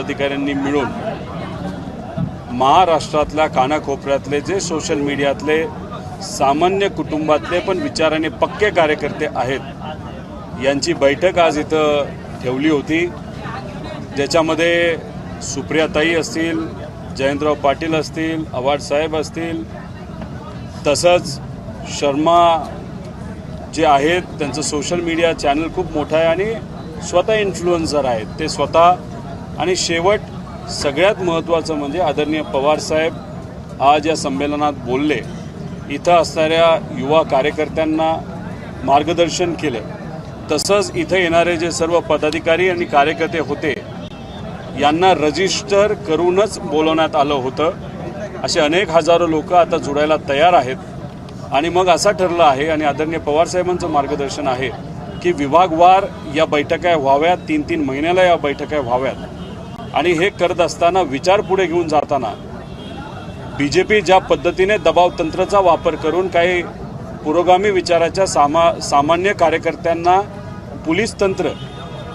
पदाधिकाऱ्यांनी मिळून महाराष्ट्रातल्या कानाकोपऱ्यातले जे सोशल मीडियातले सामान्य कुटुंबातले पण विचाराने पक्के कार्यकर्ते आहेत यांची बैठक आज इथं ठेवली होती, ज्याच्यामध्ये सुप्रियाताई असतील, जयंतराव पाटील असतील, आव्हाड साहेब असतील, तसंच शर्मा जे आहेत त्यांचं सोशल मीडिया चॅनल खूप मोठं आहे आणि स्वतः इन्फ्लुएन्सर आहेत ते स्वतः, आणि शेवट सगळ्यात महत्त्वाचं म्हणजे आदरणीय पवारसाहेब आज या संमेलनात बोलले, इथं असणाऱ्या युवा कार्यकर्त्यांना मार्गदर्शन केलं, तसंच इथं येणारे जे सर्व पदाधिकारी आणि कार्यकर्ते होते यांना रजिस्टर करूनच बोलवण्यात आलं होतं. असे अनेक हजारो लोक आता जोडायला तयार आहेत आणि मग असं ठरलं आहे आणि आदरणीय पवारसाहेबांचं मार्गदर्शन आहे की विभागवार या बैठका व्हाव्यात, 3-3 महिन्याला या बैठका व्हाव्यात. आणि हे करत असताना विचार पुढे घेऊन जाताना BJP ज्या पद्धतीने दबाव तंत्राचा वापर करून काही पुरोगामी विचाराच्या सामान्य कार्यकर्त्यांना पोलीस तंत्र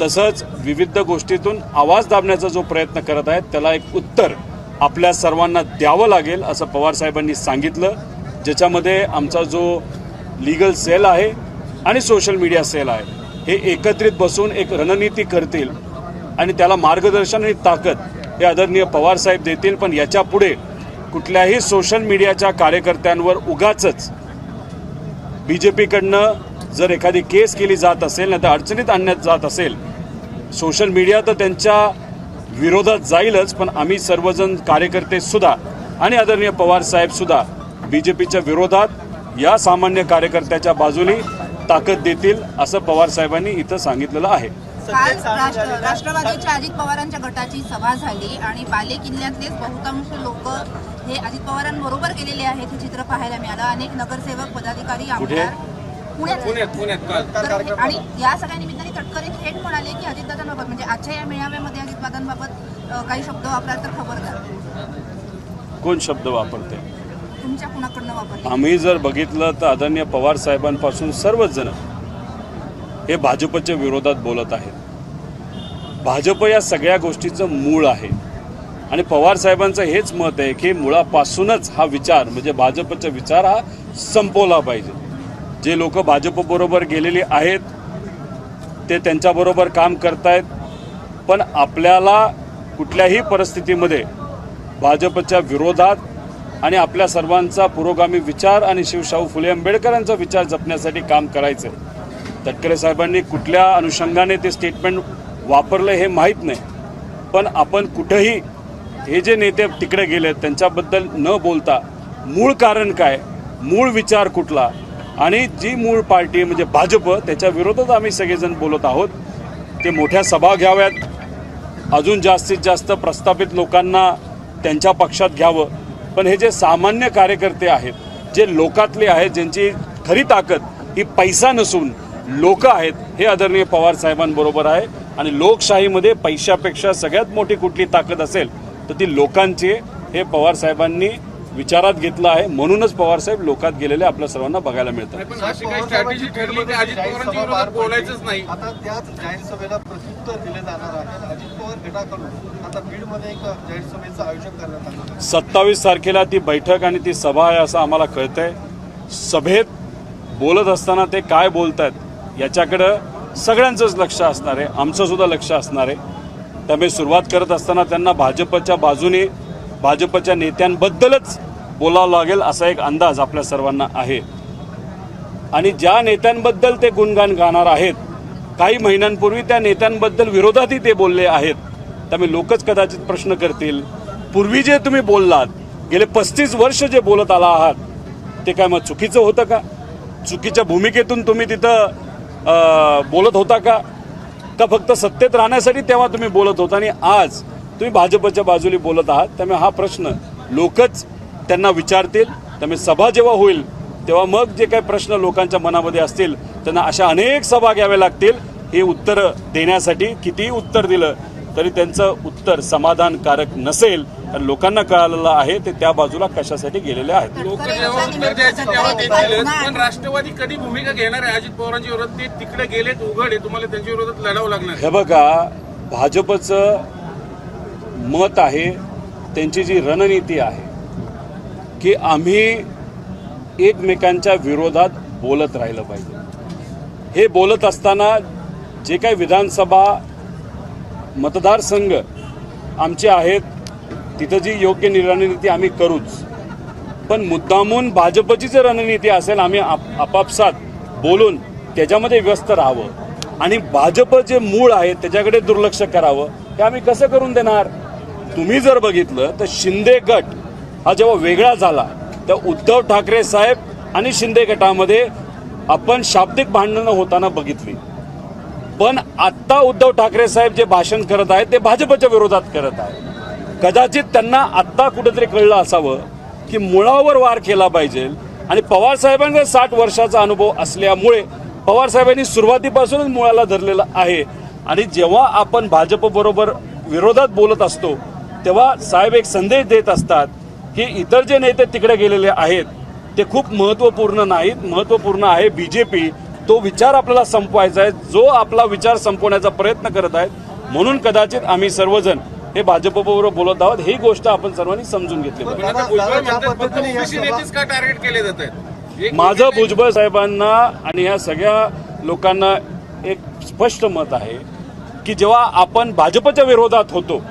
तसंच विविध गोष्टीतून आवाज दाबण्याचा जो प्रयत्न करत आहेत त्याला एक उत्तर आपल्या सर्वांना द्यावं लागेल असं पवारसाहेबांनी सांगितलं, ज्याच्यामध्ये आमचा जो लीगल सेल आहे आणि सोशल मीडिया सेल आहे हे एकत्रित बसून एक रणनीती करतील आणि त्याला मार्गदर्शन आणि ताकद हे आदरणीय पवारसाहेब देतील. पण याच्या पुढे कुठल्याही सोशल मीडियाच्या कार्यकर्त्यांवर उगाचच BJPकडनं जर एखादी केस केली जात असेल नाही तर अडचणीत आणण्यात जात असेल, सोशल मीडिया तर त्यांच्या विरोधात जाईलच, पण आम्ही सर्वजण कार्यकर्ते सुद्धा आणि आदरणीय पवारसाहेबसुद्धा BJPच्या विरोधात या सामान्य कार्यकर्त्याच्या बाजूनी ताकद देतील असं पवारसाहेबांनी इथं सांगितलेलं आहे. काल राष्ट्रवादीच्या अजित पवारांच्या गटाची सभा झाली आणि बाले किल्ल्यातलेच बहुतांश लोक हे अजित पवारांबरोबर गेलेले आहेत हे चित्र पाहायला मिळालं. अनेक नगरसेवक, पदाधिकारी, आमदार पुण्यात आणि या सगळ्या निमित्ताने तटकरे थेट म्हणाले की अजितदादांबाबत म्हणजे आजच्या या मेळाव्यामध्ये अजितदादांबाबत काही शब्द वापराल तर खबरदार. कोण शब्द वापरते? तुमच्या कुणाकडनं वापरले? आम्ही जर बघितलं तर आदरणीय पवार साहेबांपासून सर्वच जण हे भाजपच्या विरोधात बोलत आहेत. भाजप या सगळ्या गोष्टीचं मूळ आहे आणि पवार साहेबांचं हेच मत आहे की मुळापासूनच हा विचार म्हणजे भाजपचा विचार हा संपवला पाहिजे. जे लोक भाजपबरोबर गेलेले आहेत ते त्यांच्याबरोबर काम करतायत, पण आपल्याला कुठल्याही परिस्थितीमध्ये भाजपच्या विरोधात आणि आपल्या सर्वांचा पुरोगामी विचार आणि शिवशाहू फुले आंबेडकरांचा विचार जपण्यासाठी काम करायचं. तटकरे साहेबांनी कुठल्या अनुषंगाने ते स्टेटमेंट वापरलं हे माहीत नाही, पण आपण कुठेही हे जे नेते तिकडे गेले त्यांच्याबद्दल न बोलता मूळ कारण काय, मूळ विचार कुठला आणि जी मूळ पार्टी म्हणजे भाजप त्याच्या विरोधात आम्ही सगळेजण बोलत आहोत. ते मोठ्या सभा घ्याव्यात, अजून जास्तीत जास्त प्रस्थापित लोकांना त्यांच्या पक्षात घ्यावं, पण हे जे सामान्य कार्यकर्ते आहेत, जे लोकातले आहेत, ज्यांची खरी ताकद ही पैसा नसून लोक आहेत, हे आदरणीय पवार साहेबांबरोबर आहे. आणि लोकशाहीमध्ये पैशापेक्षा सगळ्यात मोठी कुठली ताकद असेल तर ती लोकांची, हे पवार साहेबांनी विचारात घेतलं आहे. म्हणूनच पवार साहेब लोकात गेलेले आपल्या सर्वांना बघायला मिळतात. बोलायचंच नाही. आता त्याच जाहीर सभेला प्रत्युत्तर दिले जाणार आहे. अजित पवार गटाकडून आता बीडमध्ये एक जाहीर सभेचं आयोजन करण्यात आलं. 27 तारखेला ती बैठक आणि ती सभा आहे असं आम्हाला कळतंय. सभेत बोलत असताना ते काय बोलतायत याच्याकडं सगळ्यांचंच लक्ष असणार आहे, आमचं सुद्धा लक्ष असणार आहे. त्यामुळे सुरुवात करत असताना त्यांना भाजपच्या बाजूने भाजपच्या नेत्यांबद्दलच बोलावं लागेल असा एक अंदाज आपल्या सर्वांना आहे. आणि ज्या नेत्यांबद्दल ते गुणगान गाणार आहेत, काही महिन्यांपूर्वी त्या नेत्यांबद्दल विरोधातही ते बोलले आहेत. त्यामुळे लोकच कदाचित प्रश्न करतील, पूर्वी जे तुम्ही बोललात, गेले 35 वर्ष जे बोलत आला आहात, ते काय मग चुकीचं होतं का? चुकीच्या भूमिकेतून तुम्ही तिथं बोलत होता का फक्त सत्तेत राहण्यासाठी तेव्हा तुम्ही बोलत होता आणि आज तुम्ही भाजपच्या बाजूने बोलत आहात? त्यामुळे हा प्रश्न लोकच त्यांना विचारतील. त्यामुळे सभा जेव्हा होईल तेव्हा मग जे काही प्रश्न लोकांच्या मनामध्ये असतील त्यांना अशा अनेक सभा घ्याव्या लागतील हे उत्तर देण्यासाठी. कितीही उत्तर दिलं तरी त्यांचं उत्तर समाधानकारक नसेल, कारण लोकांना कळालेलं आहे ते त्या बाजूला कशासाठी गेलेले आहेत. लोक जेव्हा उत्तर द्यायचे तेव्हा देतील, पण राष्ट्रवादी कधी भूमिका घेणार आहे अजित पवारांच्या विरोधात? ते तिकडे गेलेत, उघड आहे, तुम्हाला त्यांच्या विरोधात लढावं लागणार. हे बघा, भाजपचं मत आहे, त्यांची जी रणनीती आहे की आम्ही एकमेकांच्या विरोधात बोलत राहिलं पाहिजे. हे बोलत असताना जे काही विधानसभा मतदारसंघ आमचे आहेत तिथं जी योग्य रणनीती आम्ही करूच, पण मुद्दामून भाजपची जर रणनीती असेल आम्ही आपापसात बोलून त्याच्यामध्ये व्यस्त राहावं आणि भाजप जे मूळ आहे त्याच्याकडे दुर्लक्ष करावं, हे आम्ही कसं करून देणार. तुम्ही जर बघितलं तर शिंदे गट हा जेव्हा वेगळा झाला तर उद्धव ठाकरे साहेब आणि शिंदे गटामध्ये आपण शाब्दिक भांडणं होताना बघितली, पण आत्ता उद्धव ठाकरे साहेब जे भाषण करत आहेत ते भाजपच्या विरोधात करत आहेत. कदाचित त्यांना आत्ता कुठेतरी कळलं असावं की मुळावर वार केला पाहिजे आणि पवार साहेबांचा 60 वर्षाचा अनुभव असल्यामुळे पवार साहेबांनी सुरुवातीपासूनच मुळाला धरलेलं आहे. आणि जेव्हा आपण भाजप बरोबर विरोधात बोलत असतो तेव्हा साहेब एक संदेश देत असतात की इतर जे नेते तिकडे गेलेले आहेत ते खूप महत्त्वपूर्ण नाहीत, महत्त्वपूर्ण आहे बीजेपी. तो विचार आपल्याला संपवायचा आहे, जो आपला विचार संपवण्याचा प्रयत्न करत आहेत. म्हणून कदाचित आम्ही सर्वजण हे भाजपबरोबर बोलत आहोत. ही गोष्ट आपण सर्वांनी समजून घेतली पाहिजे. माझं भुजबळ साहेबांना आणि या सगळ्या लोकांना एक स्पष्ट मत आहे की जेव्हा आपण भाजपच्या विरोधात होतो,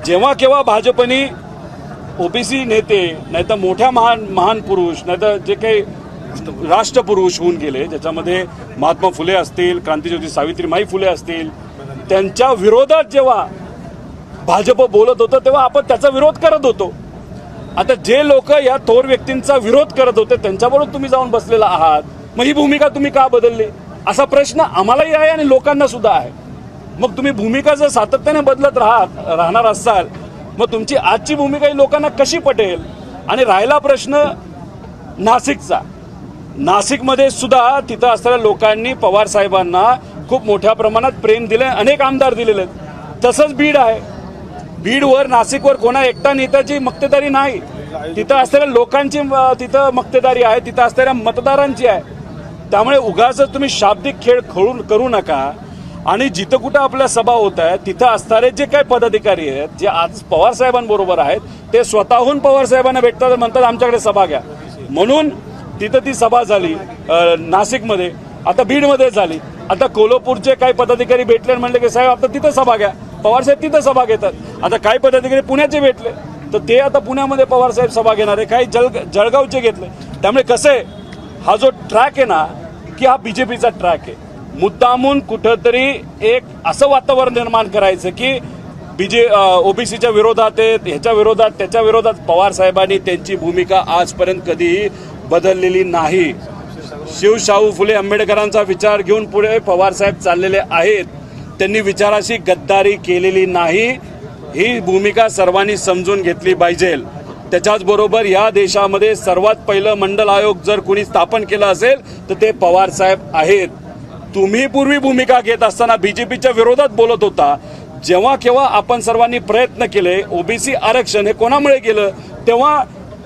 जेव्हा केव्हा भाजपनी ओबीसी नेते नाहीतर मोठ्या महान पुरुष नाहीतर जे काही राष्ट्रपुरुष होऊन गेले, ज्याच्यामध्ये महात्मा फुले असतील, क्रांतिज्योती सावित्रीबाई फुले असतील, त्यांच्या विरोधात जेव्हा भाजप बोलत होतं तेव्हा आपण त्याचा विरोध करत होतो. आता जे लोक या थोर व्यक्तींचा विरोध करत होते त्यांच्याबरोबर तुम्ही जाऊन बसलेला आहात, मग ही भूमिका तुम्ही का बदलली असा प्रश्न आम्हालाही आहे आणि लोकांना सुद्धा आहे. मग तुम्ही भूमिका जर सातत्याने बदलत राहणार असाल मग तुमची आजची भूमिका ही लोकांना कशी पटेल. आणि राहिला प्रश्न नाशिकचा, नाशिकमध्ये सुद्धा तिथं असणाऱ्या लोकांनी पवार साहेबांना खूप मोठ्या प्रमाणात प्रेम दिले, अनेक आमदार दिलेले आहेत. तसंच बीड आहे, बीडवर नाशिकवर कोणा एकटा नेत्याची मक्तेदारी नाही, तिथं असणाऱ्या लोकांची तिथं मक्तेदारी आहे, तिथं असणाऱ्या मतदारांची आहे. त्यामुळे उगाच तुम्ही शाब्दिक खेळ करू नका. आणि जिथं कुठं आपल्या सभा होत आहेत तिथं असणारे जे काही पदाधिकारी आहेत जे आज पवार साहेबांबरोबर आहेत ते स्वतःहून पवार साहेबांना भेटतात, म्हणतात आमच्याकडे सभा घ्या. म्हणून तिथं ती सभा झाली नाशिकमध्ये, आता बीडमध्ये झाली. आता कोल्हापूरचे काही पदाधिकारी भेटले म्हणले की साहेब आता तिथं सभा घ्या, पवार साहेब तिथं सभा घेतात. आता काही पदाधिकारी पुण्याचे भेटले तर ते आता पुण्यामध्ये पवार साहेब सभा घेणार आहे, काही जळगावचे घेतले. त्यामुळे कसं आहे, हा जो ट्रॅक आहे ना की हा बीजेपीचा ट्रॅक आहे. मुद्दामून कुठंतरी एक असं वातावरण निर्माण करायचं की ओबीसीच्या विरोधात आहेत, ह्याच्या विरोधात त्याच्या विरोधात. पवार साहेबांनी त्यांची भूमिका आजपर्यंत कधीही बदललेली नाही. शिवशाहू फुले आंबेडकरांचा विचार घेऊन पुढे पवार साहेब चाललेले आहेत. त्यांनी विचाराशी गद्दारी केलेली नाही. ही भूमिका सर्वांनी समजून घेतली पाहिजे. त्याच्याचबरोबर या देशामध्ये सर्वात पहिलं मंडल आयोग जर कोणी स्थापन केलं असेल तर ते पवार साहेब आहेत. तुम्ही पूर्वी भूमिका घेत असताना बीजेपीच्या विरोधात बोलत होता. जेव्हा केव्हा आपण सर्वांनी प्रयत्न केले ओबीसी आरक्षण हे कोणामुळे केलं तेव्हा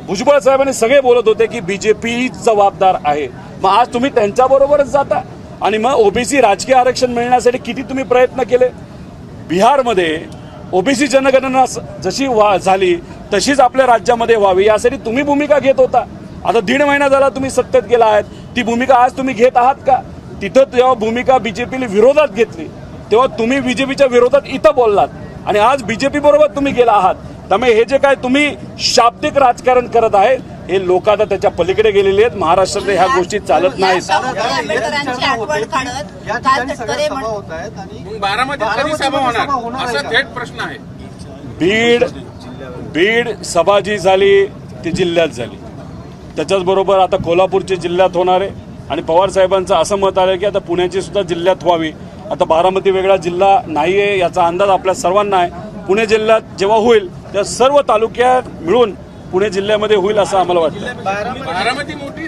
भुजबळ साहेबांनी सगळे बोलत होते की बीजेपी जबाबदार आहे. मग आज तुम्ही त्यांच्याबरोबरच जाता आणि मग ओबीसी राजकीय आरक्षण मिळण्यासाठी किती तुम्ही प्रयत्न केले. बिहारमध्ये ओबीसी जनगणना जशी झाली तशीच आपल्या राज्यामध्ये व्हावी यासाठी तुम्ही भूमिका घेत होता. आता 1.5 महिना झाला तुम्ही सत्तेत गेला आहात, ती भूमिका आज तुम्ही घेत आहात का. तिथं जेव्हा भूमिका बीजेपीला विरोधात घेतली तेव्हा तुम्ही बीजेपीच्या विरोधात इथं बोललात आणि आज बीजेपी बरोबर तुम्ही गेला आहात. त्यामुळे हे जे काय तुम्ही शाब्दिक राजकारण करत आहेत हे लोक आता त्याच्या पलीकडे गेलेले आहेत. महाराष्ट्रात ह्या गोष्टी चालत नाहीत. बीड सभा जी झाली ती जिल्ह्यात झाली, त्याच्याचबरोबर आता कोल्हापूरची जिल्ह्यात होणार आहे आणि पवार साहेबांचं असं मत आलं की आता पुण्याची सुद्धा जिल्ह्यात व्हावी. आता बारामती वेगळा जिल्हा नाही आहे याचा अंदाज आपल्या सर्वांना आहे. पुणे जिल्ह्यात जेव्हा होईल त्या सर्व तालुक्यात मिळून पुणे जिल्ह्यामध्ये होईल असं आम्हाला वाटतं. बारामती मोठी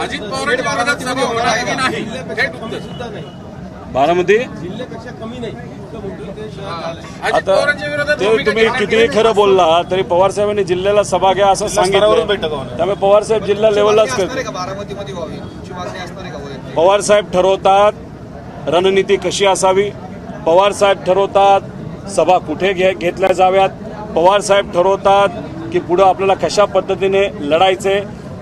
अजित पवारांच्या सभा होणार की नाही बारामती जिल्ह्यापेक्षा कमी नाही. आता ते तुम्ही कितीही खरं बोलला तरी पवार साहेबांनी जिल्ह्याला सभा घ्या असं सांगितलं. त्यामुळे पवार साहेब जिल्हा लेवललाच करतात. पवार साहेब ठरवतात रणनीती कशी असावी, पवार साहेब ठरवतात सभा कुठे घेतल्या जाव्यात. पवार साहेब ठरवतात की पुढं आपल्याला कशा पद्धतीने लढायचे.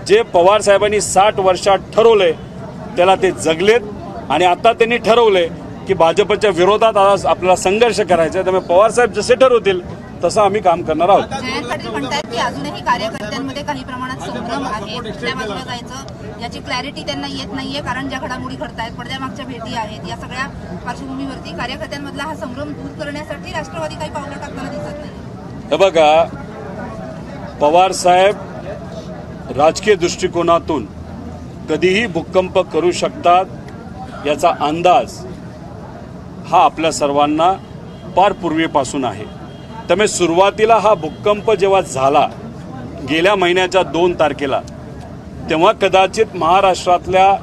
जे पवार साहेबांनी 60 वर्षात ठरवले त्याला ते जगलेत आणि आता त्यांनी ठरवले की भाजपच्या विरोधात आज आपल्याला संघर्ष करायचा. त्यामुळे पवार साहेब जसे ठरवतील तसं आम्ही काम करणार आहोत. जयंत पाटील म्हणतात की अजूनही कार्यकर्त्यांमध्ये काही प्रमाणात संभ्रम आहे, कुठल्या बाजूला जायचं याची क्लॅरिटी त्यांना येत नाहीये, कारण ज्या घडामोडी घडतायत, पडद्यामागच्या भेटी आहेत, या सगळ्या पार्श्वभूमीवरती कार्यकर्त्यांमधला हा संभ्रम दूर करण्यासाठी राष्ट्रवादी काही पावलं टाकताना दिसत नाही. हे बघा, पवार साहेब राजकीय दृष्टिकोनातून कधीही भूकंप करू शकतात याचा अंदाज हा आपल्या सर्वांना फार पूर्वीपासून आहे. त्यामुळे सुरुवातीला हा भूकंप जेव्हा झाला गेल्या महिन्याच्या 2 तारखेला, तेव्हा कदाचित महाराष्ट्रातल्या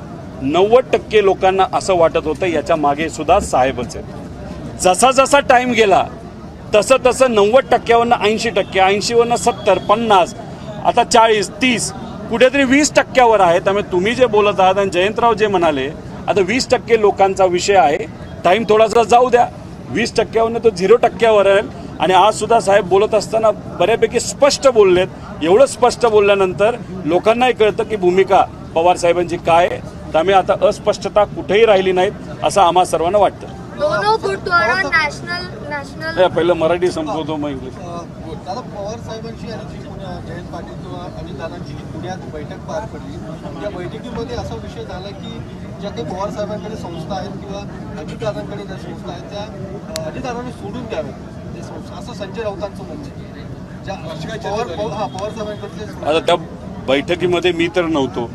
90% लोकांना असं वाटत होतं याच्या मागे सुद्धा साहेबच आहेत. जसा जसा टाईम गेला तसं तसं 90%वरनं 80%, 80वरनं 70, 50, आता 40, 30, कुठेतरी 20%वर आहे. त्यामुळे तुम्ही जे बोलत आहात आणि जयंतराव जे म्हणाले, आता 20% लोकांचा विषय आहे. टाईम थोडासा जाऊ द्या, 20%वरनं तो 0%वर आहे. आणि आज सुद्धा साहेब बोलत असताना बऱ्यापैकी स्पष्ट बोललेत. एवढं स्पष्ट बोलल्यानंतर लोकांनाही कळतं की भूमिका पवार साहेबांची काय आहे. त्यामुळे आता अस्पष्टता कुठेही राहिली नाहीत असं आम्हा सर्वांना वाटतं. दोनों गुरुद्वारा नॅशनल पहिलं मराठी संपवतो मग इंग्लिश. दादा, पवार साहेबांची आणि जी जयंत पाटील किंवा अजितदादांची जी पुण्यात बैठक पार पडली, त्या बैठकीमध्ये असा विषय झाला की ज्या काही पवार साहेबांकडे संस्था आहेत किंवा अजितदादांकडे ज्या संस्था आहेत त्या अजितदादांनी सोडून द्याव्यात ते संस्था, असं संजय राऊतांचं म्हणणं आहे. ज्या पवार साहेबांकडे आता त्या बैठकीमध्ये मी तर नव्हतो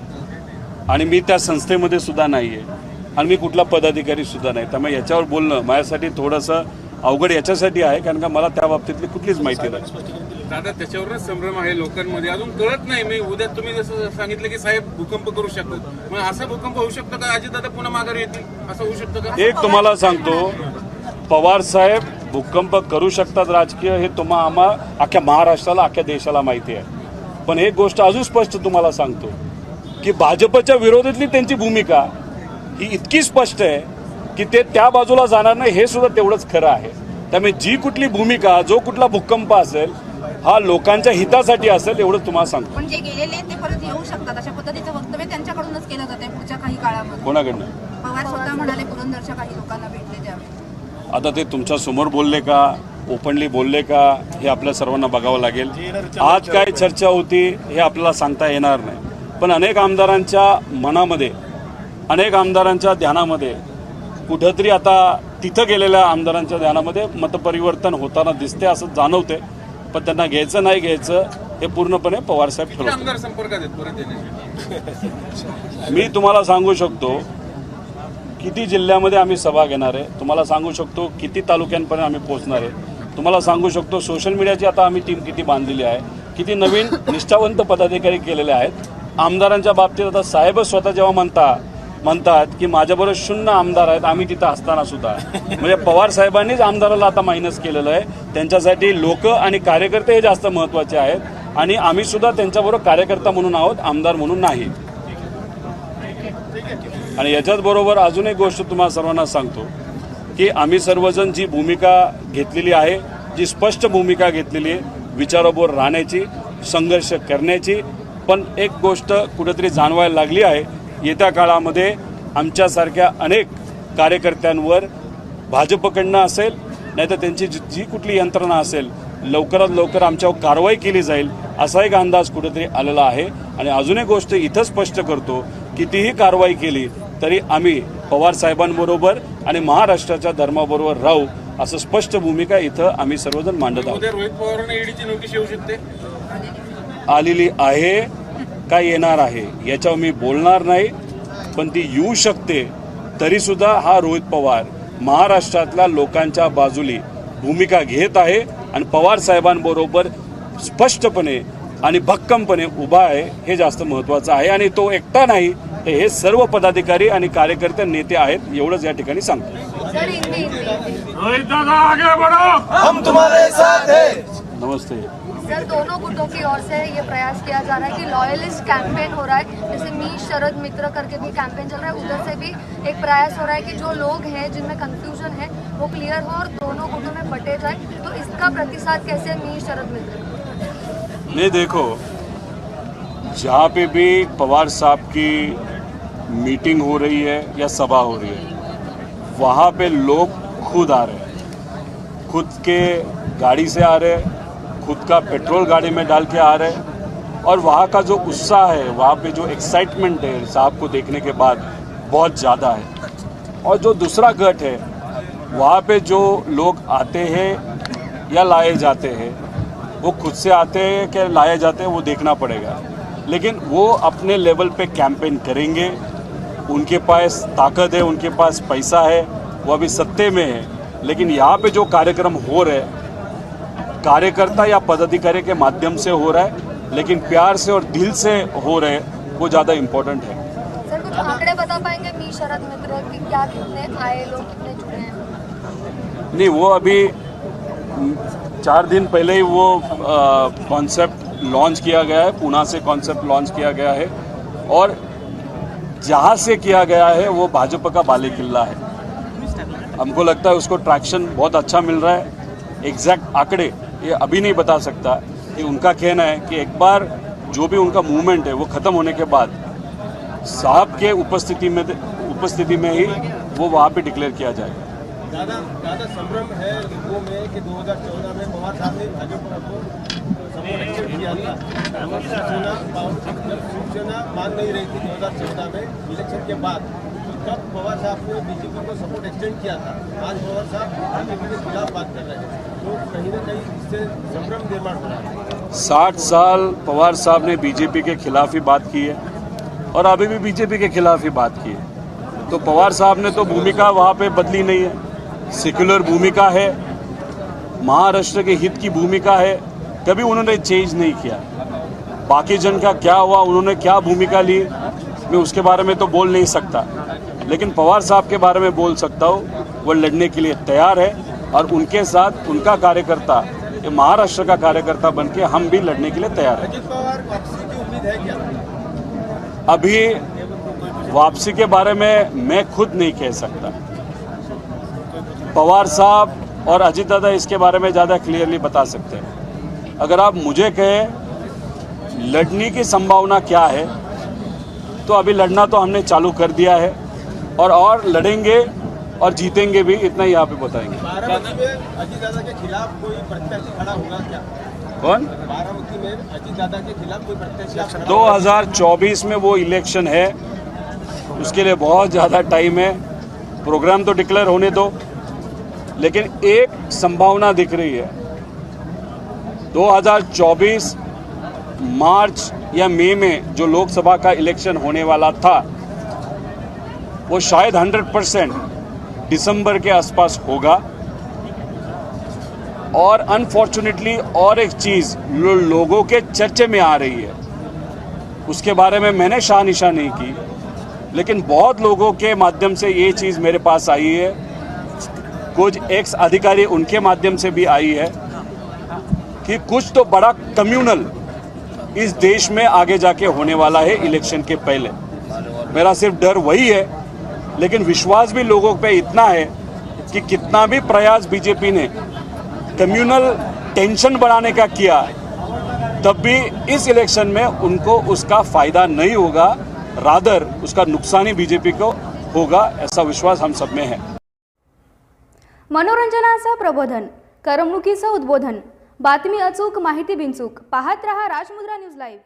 आणि मी त्या संस्थेमध्ये सुद्धा नाही आहे आणि मी कुठला पदाधिकारी सुद्धा नाही. त्यामुळे याच्यावर बोलणं माझ्यासाठी थोडंसं अवघड याच्यासाठी आहे, कारण का मला त्या बाबतीतली कुठलीच माहिती नाही. दादा, त्याच्यावरच संभ्रम आहे लोकांमध्ये, अजून कळत नाही. मी उद्या तुम्ही जसं सांगितलं की साहेब भूकंप करू शकतात, मग असा भूकंप होऊ शकतो का? अजितदादा पुन्हा माघारी येतील असं होऊ शकतं का? एक तुम्हाला सांगतो, पवार साहेब भूकंप करू शकतात राजकीय, हे आम्हा अख्ख्या महाराष्ट्राला, अख्ख्या देशाला माहिती आहे. पण एक गोष्ट अजून स्पष्ट तुम्हाला सांगतो की भाजपच्या विरोधातली त्यांची भूमिका ही इतकी स्पष्ट आहे की ते त्या बाजूला जाणार नाही, हे सुद्धा तेवढंच खरं आहे. त्यामुळे जी कुठली भूमिका, जो कुठला भूकंप असेल हा लोकांच्या हितासाठी असेल एवढंच तुम्हाला सांगतो. पण जे गेलेले ते परत येऊ शकतात अशा पद्धतीचं वक्तव्य त्यांच्याकडूनच केलं जाते पुढच्या काही काळामध्ये. कोणाकडनं? पवार स्वतः म्हणाले पुरंदरच्या काही लोकांना भेटले त्यावेळी. आता ते तुमच्या समोर बोलले का, ओपनली बोलले का, हे आपल्या सर्वांना बघावं लागेल. आज काय चर्चा होती हे आपल्याला सांगता येणार नाही. पण अनेक आमदारांच्या मनामध्ये, अनेक आमदारांच्या ध्यानामध्ये कुठंतरी आता तिथं गेलेल्या आमदारांच्या ध्यानामध्ये मतपरिवर्तन होताना दिसते असं जाणवते. पण त्यांना घ्यायचं नाही घ्यायचं हे पूर्णपणे पवारसाहेब किती ठरवतात. आमदार संपर्कात आहेत परत येण्याचे? मी तुम्हाला सांगू शकतो किती जिल्ह्यामध्ये आम्ही सभा घेणार आहे, तुम्हाला सांगू शकतो किती तालुक्यांपर्यंत आम्ही पोहोचणार आहे, तुम्हाला सांगू शकतो सोशल मीडियाची आता आम्ही टीम किती बांधलेली आहे, किती नवीन निष्ठावंत पदाधिकारी केलेले आहेत. आमदारांच्या बाबतीत आता साहेबच स्वतः जेव्हा म्हणतात की माझ्याबरोबर 0 आमदार आहेत आम्ही तिथं असताना सुद्धा, म्हणजे पवार साहेबांनीच आमदाराला आता मायनस केलेलं आहे. त्यांच्यासाठी लोक आणि कार्यकर्ते हे जास्त महत्त्वाचे आहेत आणि आम्ही सुद्धा त्यांच्याबरोबर कार्यकर्ता म्हणून आहोत, आमदार म्हणून नाही. आणि याच्याच बरोबर अजून एक गोष्ट तुम्हाला सर्वांना सांगतो की आम्ही सर्वजण जी भूमिका घेतलेली आहे, जी स्पष्ट भूमिका घेतलेली आहे, विचाराबरोबर राहण्याची, संघर्ष करण्याची. पण एक गोष्ट कुठेतरी जाणवायला लागली आहे, येत्या काळामध्ये आमच्यासारख्या अनेक कार्यकर्त्यांवर भाजपकडनं असेल नाहीतर त्यांची जी कुठली यंत्रणा असेल लवकरात लवकर आमच्यावर कारवाई केली जाईल असा एक अंदाज कुठेतरी आलेला आहे. आणि अजून एक गोष्ट इथं स्पष्ट करतो, कितीही कारवाई केली तरी आम्ही पवार साहेबांबरोबर आणि महाराष्ट्राच्या धर्माबरोबर राहू असं स्पष्ट भूमिका इथं आम्ही सर्वजण मांडत आहोत. उद्या रोहित पवारांना ईडीची नोटीस येऊ शकते? आलेली आहे का येणार आहे याच्यावर मी बोलणार नाही, पण ती येऊ शकते. तरीसुद्धा हा रोहित पवार महाराष्ट्रातल्या लोकांच्या बाजूली भूमिका घेत आहे आणि पवार साहेबांबरोबर स्पष्टपणे आणि भक्कमपणे उभा आहे, हे जास्त महत्त्वाचं आहे. आणि तो एकटा नाही, तर हे सर्व पदाधिकारी आणि कार्यकर्ते नेते आहेत, एवढंच या ठिकाणी सांगतो. सर हिंदी नमस्ते. सर, दोनों गुटों की ओर से ये प्रयास किया जा रहा है कि लॉयलिस्ट कैंपेन हो रहा है, जैसे मी शरद मित्र करके भी कैंपेन चल रहा है, उधर से भी एक प्रयास हो रहा है कि जो लोग हैं जिनमें कंफ्यूजन है वो क्लियर हो और दोनों गुटों में बटे जाए। तो इसका प्रतिसाद कैसे मी शरद मित्र? नहीं, देखो, जहाँ पे भी पवार साहब की मीटिंग हो रही है या सभा हो रही है, वहाँ पे लोग खुद आ रहे हैं, खुद के गाड़ी से आ रहे हैं, खुद का पेट्रोल गाड़ी में डाल के आ रहे हैं, और वहाँ का जो उत्साह है, वहाँ पे जो एक्साइटमेंट है साहब को देखने के बाद बहुत ज़्यादा है। और जो दूसरा गट है, वहाँ पे जो लोग आते हैं या लाए जाते हैं, वो खुद से आते हैं कि लाए जाते हैं वो देखना पड़ेगा, लेकिन वो अपने लेवल पे कैंपेन करेंगे। उनके पास ताकत है, उनके पास पैसा है, वो अभी सत्ते में है, लेकिन यहाँ पे जो कार्यक्रम हो रहे हैं कार्यकर्ता या पदाधिकारी के माध्यम से हो रहा है, लेकिन प्यार से और दिल से हो रहे हैं, वो ज़्यादा इम्पोर्टेंट है। सर, कुछ आंकड़े बता पाएंगे मी शरद मित्र की, क्या कितने आए लोग, कितने जुड़े हैं? नहीं, वो अभी 4 दिन पहले ही वो कॉन्सेप्ट लॉन्च किया गया है, पूना से कॉन्सेप्ट लॉन्च किया गया है, और जहाँ से किया गया है वो भाजपा का बाले किल्ला है। हमको लगता है उसको ट्रैक्शन बहुत अच्छा मिल रहा है। एग्जैक्ट आंकड़े ये अभी नहीं बता सकता, कि उनका कहना है कि एक बार जो भी उनका मूवमेंट है वो ख़त्म होने के बाद साहब के उपस्थिति में ही वो वहाँ पे डिक्लेयर किया जाएगा। दादा संभ्रम है लोगों में कि 2014 में पवार साहब ने भाजपा को सपोर्ट किया था, शिवसेना मान नहीं रही थी 2014 में इलेक्शन के बाद, तब पवार साहब ने बीजेपी को सपोर्ट एक्सटेंड किया था। आज पवार साहब बीजेपी के खिलाफ बात कर रहे हैं, तो कहीं ना कहीं इससे संभ्रम निर्माण हो रहा है। 60 साल पवार साहब ने बीजेपी के खिलाफ ही बात की है और अभी भी बीजेपी के खिलाफ ही बात की है। तो पवार साहब ने तो भूमिका वहाँ पे बदली नहीं है, सेक्युलर भूमिका है, महाराष्ट्र के हित की भूमिका है, कभी उन्होंने चेंज नहीं किया। बाकी जन का क्या हुआ, उन्होंने क्या भूमिका ली, मैं उसके बारे में तो बोल नहीं सकता, लेकिन पवार साहब के बारे में बोल सकता हूँ, वो लड़ने के लिए तैयार है, और उनके साथ उनका कार्यकर्ता, ये महाराष्ट्र का कार्यकर्ता बन के हम भी लड़ने के लिए तैयार हैं। अजित पवार वापसी की उम्मीद है क्या? अभी वापसी के बारे में मैं खुद नहीं कह सकता, पवार साहब और अजित दादा इसके बारे में ज़्यादा क्लियरली बता सकते हैं। अगर आप मुझे कहें लड़ने की संभावना क्या है, तो अभी लड़ना तो हमने चालू कर दिया है, और लड़ेंगे और जीतेंगे भी, इतना ही यहाँ पे बताएंगे। बारामती में अजित दादा के खिलाफ कोई प्रत्याशी खड़ा होगा क्या? कौन? बारामती में अजित दादा के खिलाफ कोई प्रत्याशी? 2024 में वो इलेक्शन है, उसके लिए बहुत ज़्यादा टाइम है, प्रोग्राम तो डिक्लेयर होने दो, लेकिन एक संभावना दिख रही है। 2024 मार्च या मई में जो लोकसभा का इलेक्शन होने वाला था, वो शायद 100% दिसंबर के आसपास होगा। और अनफॉर्चुनेटली और एक चीज़ लोगों के चर्चे में आ रही है, उसके बारे में मैंने शाह निशा नहीं की, लेकिन बहुत लोगों के माध्यम से ये चीज़ मेरे पास आई है, कुछ एक्स अधिकारी उनके माध्यम से भी आई है, कि कुछ तो बड़ा कम्युनल इस देश में आगे जाके होने वाला है इलेक्शन के पहले। मेरा सिर्फ डर वही है, लेकिन विश्वास भी लोगों पे इतना है कि कितना भी प्रयास बीजेपी ने कम्युनल टेंशन बढ़ाने का किया, तब भी इस इलेक्शन में उनको उसका फायदा नहीं होगा, रादर उसका नुकसान ही बीजेपी को होगा, ऐसा विश्वास हम सब में है। मनोरंजनाचं प्रबोधन, करमणुकीचं उद्बोधन, बातमी अचूक, माहिती बिनचूक, पाहत रहा राजमुद्रा न्यूज लाईव्ह।